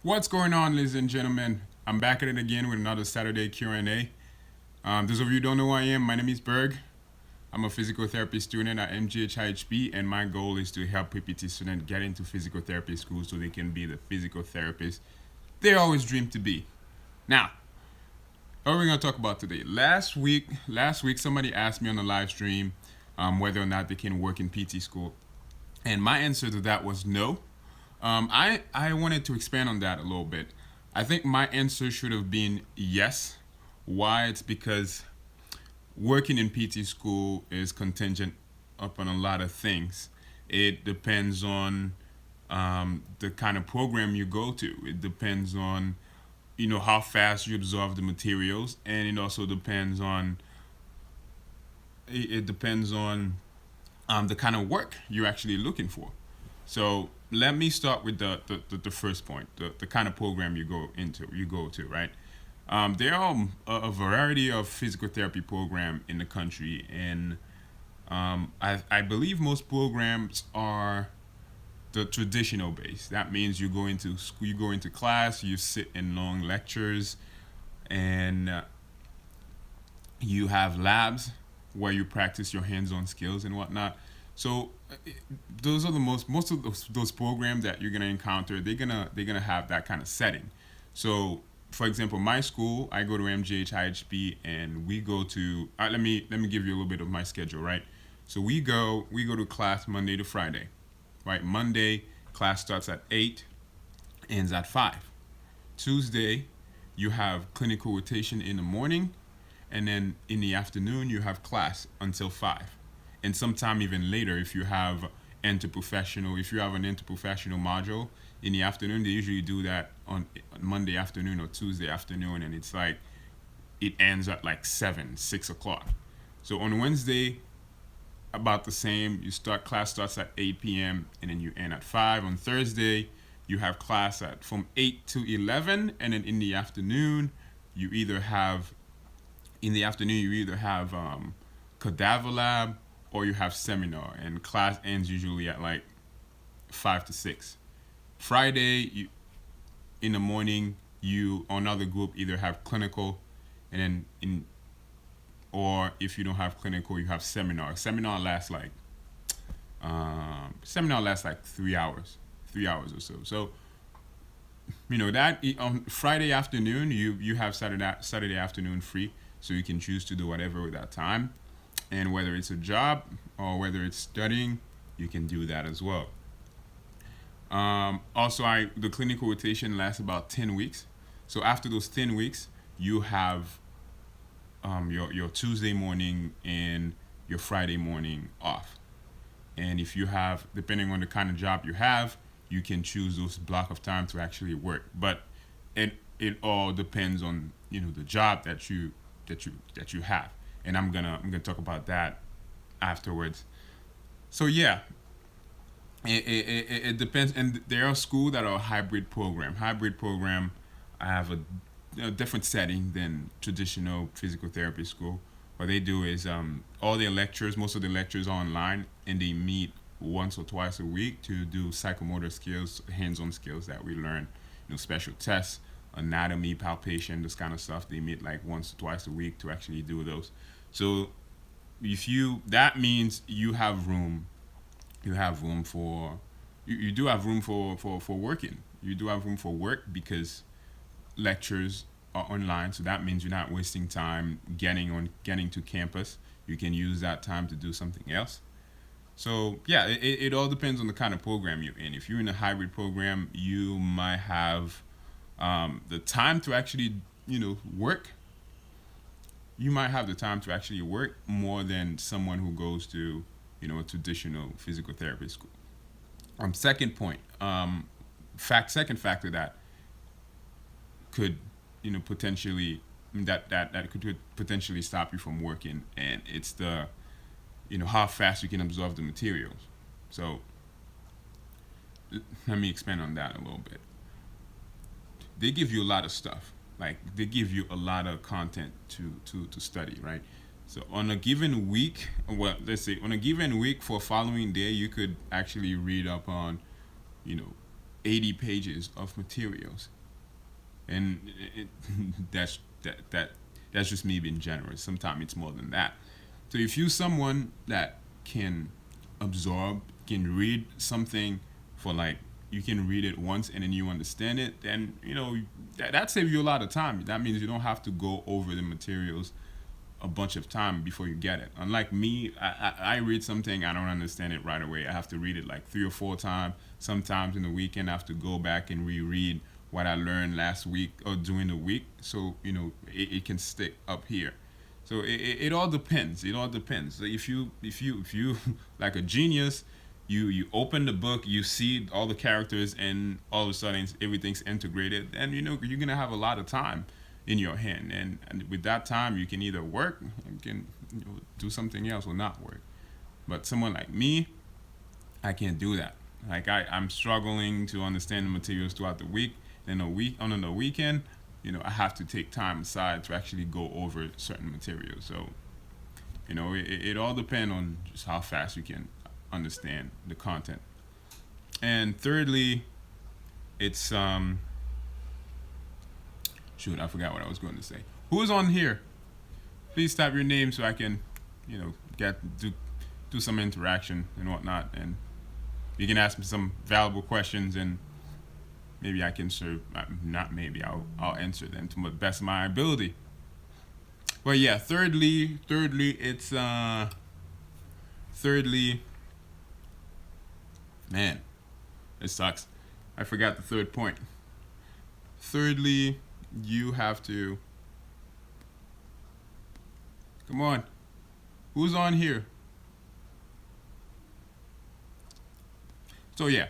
What's going on, ladies and gentlemen? I'm back at it again with another Saturday Q&A. Those of you who don't know who I am, my name is Berg. I'm a physical therapy student at MGHIHB, and my goal is to help PPT students get into physical therapy school so they can be the physical therapists they always dreamed to be. Now, what are we going to talk about today? Last week, somebody asked me on the live stream whether or not they can work in PT school, and my answer to that was no. I wanted to expand on that a little bit. I think my answer should have been yes. Why? It's because working in PT school is contingent upon a lot of things. It depends on the kind of program you go to. It depends on how fast you absorb the materials, and it also depends on the kind of work you're actually looking for. So let me start with the first point, the kind of program you go to, right? There are a variety of physical therapy program in the country, and I believe most programs are the traditional base. That means you go into school, you go into class, you sit in long lectures, and you have labs where you practice your hands-on skills and whatnot. So those are the most of those programs that you're gonna encounter. They're gonna have that kind of setting. So for example, my school, I go to MGH IHB, and we go to. Let me give you a little bit of my schedule, right? So we go to class Monday to Friday, right? Monday class starts at 8, ends at 5. Tuesday, you have clinical rotation in the morning, and then in the afternoon you have class until 5, and sometime even later if you have if you have an interprofessional module in the afternoon. They usually do that on Monday afternoon or Tuesday afternoon, and it's like it ends at like 7, 6 o'clock. So on Wednesday, about the same. Class starts at 8 p.m. and then you end at 5. On Thursday, you have class at from 8 to 11, and then you either have you either have cadaver lab, or you have seminar, and class ends usually at like 5 to 6. Friday, in the morning, you or another group either have clinical, and then in or if you don't have clinical, you have seminar. Seminar lasts like 3 hours, 3 hours or so. So that on Friday afternoon, you have Saturday afternoon free, so you can choose to do whatever with that time, and whether it's a job or whether it's studying, you can do that as well. Also, the clinical rotation lasts about 10 weeks. So after those 10 weeks, you have your Tuesday morning and your Friday morning off. And if you have, depending on the kind of job you have, you can choose those block of time to actually work. But it all depends on the job that you have, and I'm gonna talk about that afterwards. So yeah, it depends, and there are schools that are hybrid program. Hybrid program have a different setting than traditional physical therapy school. What they do is most of the lectures are online, and they meet once or twice a week to do psychomotor skills, hands-on skills that we learn, special tests, anatomy, palpation, this kind of stuff. They meet like once or twice a week to actually do those. So if you that means you have room for you do have room for working. You do have room for work because lectures are online, so that means you're not wasting time getting to campus. You can use that time to do something else. So yeah, it all depends on the kind of program you're in. If you're in a hybrid program, you might have the time to actually work. You might have the time to actually work more than someone who goes to a traditional physical therapy school. Second point, second factor that could potentially that could potentially stop you from working, and it's the how fast you can absorb the materials. So let me expand on that a little bit. They give you a lot of stuff, like they give you a lot of content to study, right? So on a given week, well, let's say on a given week for a following day, you could actually read up on you know 80 pages of materials, and that's that's just me being generous. Sometimes it's more than that. So if you're someone that can absorb, can read something for like, you can read it once and then you understand it, then that saves you a lot of time. That means you don't have to go over the materials a bunch of time before you get it. Unlike me, I read something, I don't understand it right away. I have to read it like 3 or 4 times. Sometimes in the weekend, I have to go back and reread what I learned last week or during the week, so it can stick up here. So it all depends. It all depends. So if you like a genius, you open the book, you see all the characters, and all of a sudden everything's integrated, and you're gonna have a lot of time in your hand, and with that time you can either work, you can do something else or not work. But someone like me, I can't do that. Like I'm struggling to understand the materials throughout the week. And on the weekend, I have to take time aside to actually go over certain materials. So, it all depends on just how fast you can understand the content. And thirdly, it's shoot, I forgot what I was going to say. Who's on here? Please type your name so I can, get do some interaction and whatnot, and you can ask me some valuable questions, and maybe I can serve. Not maybe, I'll answer them to the best of my ability. But yeah, thirdly, it's thirdly, man, it sucks. I forgot the third point. Thirdly, you have to, come on, who's on here? So yeah,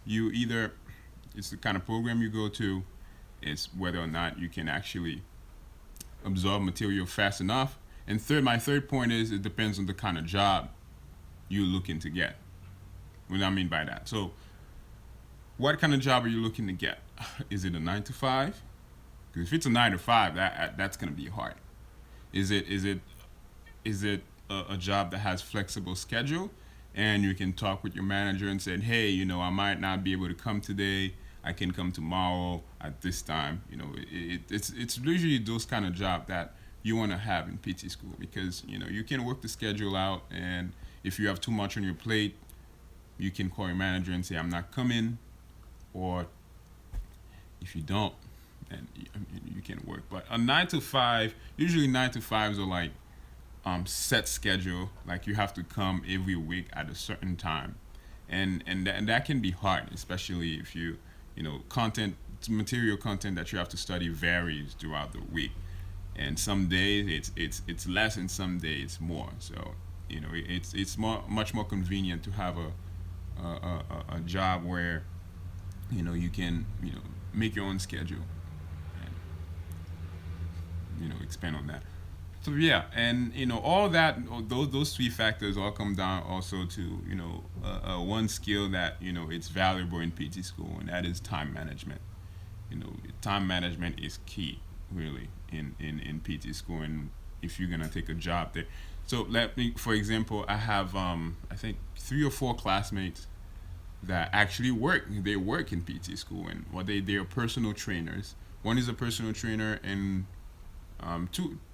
you either, it's the kind of program you go to, it's whether or not you can actually absorb material fast enough. And my third point is, it depends on the kind of job you're looking to get. What do I mean by that? So what kind of job are you looking to get? Is it a 9 to 5? Because if it's a 9 to 5, that's gonna be hard. Is it a job that has flexible schedule, and you can talk with your manager and say, hey, I might not be able to come today. I can come tomorrow at this time. It's usually those kind of job that you want to have in PT school, because you can work the schedule out, and if you have too much on your plate, you can call your manager and say, I'm not coming, or if you don't, then you can work. But a 9 to 5, usually 9 to 5s are like set schedule, like you have to come every week at a certain time, and that can be hard, especially if content, material content that you have to study varies throughout the week, and some days it's less and some days it's more. So it's much more convenient to have a job where you can make your own schedule, and expand on that. So yeah, and all that, those three factors all come down also to one skill that it's valuable in PT school, and that is time management. Time management is key, really, in PT school, and if you're gonna take a job there. So let me, for example, I have I think 3 or 4 classmates that actually work. They work in PT school, and they are personal trainers. One is a personal trainer, and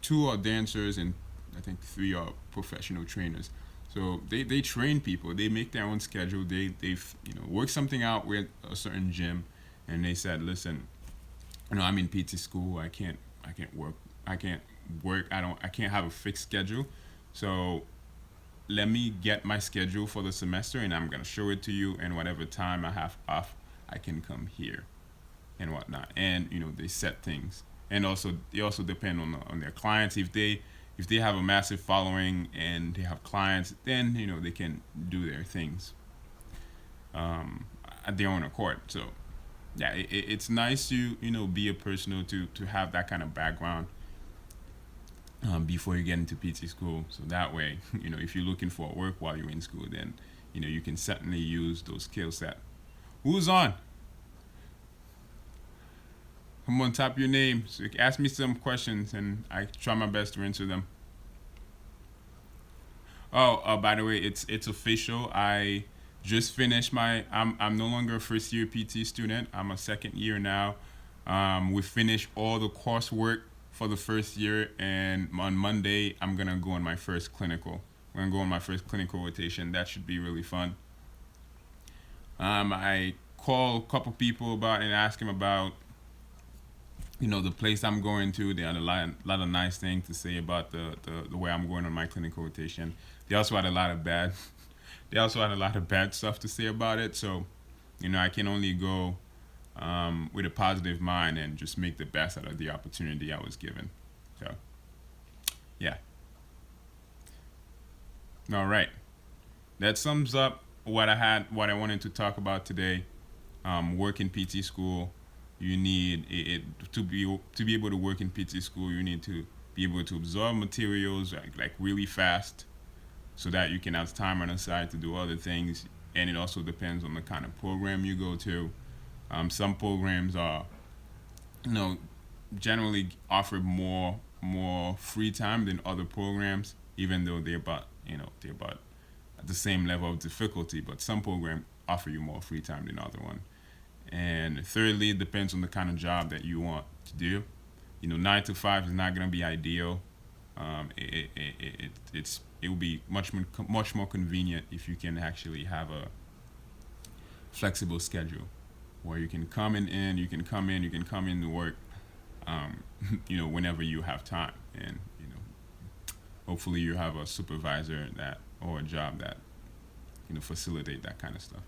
two are dancers, and I think 3 are professional trainers. So they train people. They make their own schedule. They've work something out with a certain gym, and they said, listen, I'm in PT school. I can't work. I can't work. I can't have a fixed schedule. So let me get my schedule for the semester, and I'm gonna show it to you. And whatever time I have off, I can come here and whatnot. And they set things, and also they also depend on their clients. If they have a massive following and they have clients, then they can do their things at their own accord. So yeah, it's nice to be a personal, to have that kind of background before you get into PT school. So that way, if you're looking for work while you're in school, then you can certainly use those skill set. Who's on? Come on, type your name. So ask me some questions, and I try my best to answer them. Oh, by the way, it's official. I just finished my. I'm no longer a first year PT student. I'm a second year now. We finished all the coursework for the first year, and on Monday I'm gonna go on my first clinical. I'm gonna go on my first clinical rotation. That should be really fun. I call a couple people about and ask them about the place I'm going to. They had lot of nice things to say about the way I'm going on my clinical rotation. They also had a lot of bad they also had a lot of bad stuff to say about it. So, I can only go with a positive mind and just make the best out of the opportunity I was given. So, yeah. All right. That sums up what I wanted to talk about today. Work in PT school. You need to be able to work in PT school. You need to be able to absorb materials like really fast, so that you can have time on the side to do other things. And it also depends on the kind of program you go to. Some programs are, you know, generally offer more free time than other programs, even though they're about at the same level of difficulty. But some programs offer you more free time than other one. And thirdly, it depends on the kind of job that you want to do. 9 to 5 is not going to be ideal. It will be much more convenient if you can actually have a flexible schedule where you can you can come in to work, whenever you have time, and hopefully you have a supervisor that or a job that facilitate that kind of stuff.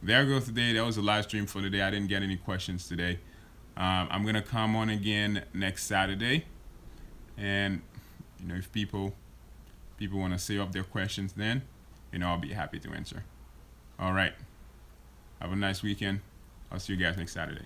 There goes today. That was a live stream for today. I didn't get any questions today. I'm gonna come on again next Saturday, and if people want to save up their questions, then I'll be happy to answer. All right. Have a nice weekend. I'll see you guys next Saturday.